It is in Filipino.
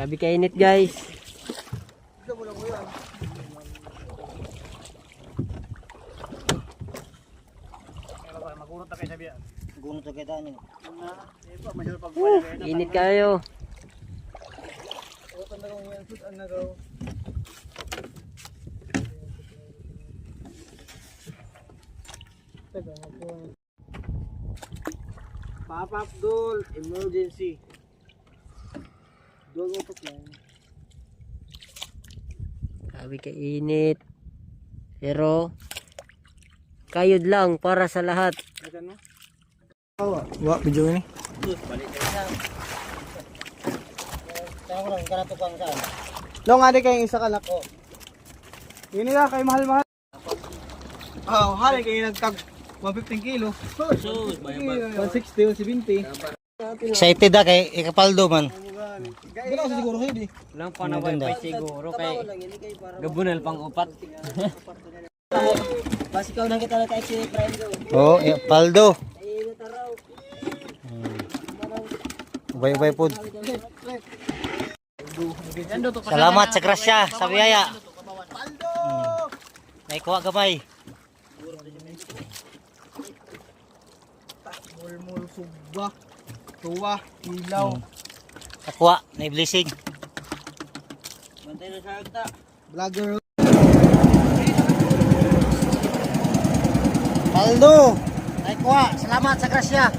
Grabe kainit guys. Magurot na kayo sabi yan. Gunot sa kita niyo. Init kayo. Pop-up doll, emergency. Doll utot lang. Grabe kainit. Pero kayod lang para sa lahat. Wa, video ini. Saan ko lang, karatukang saan? Long ade kayong isa kalak ko. Ini na kay mahal-mahal. Oh, hari kay nagtag 115 kilo. 160, 170. Excited na kay Ikapaldo man. Gano'n sa siguro hindi. Walang panaway pa siguro kay gabunal pang upat. Bas ikaw nang kita kay si Prime go. Oh, Ikapaldo. Ubay-ubay po. Salamat sa grasya, sa biyaya. Ay kuha gamay. Mulmul suba. Tuwa, ilaw. Aqua, na blessing. Bantay na sa agta. Vlogger. Paldo. Ay kuha, salamat sa grasya.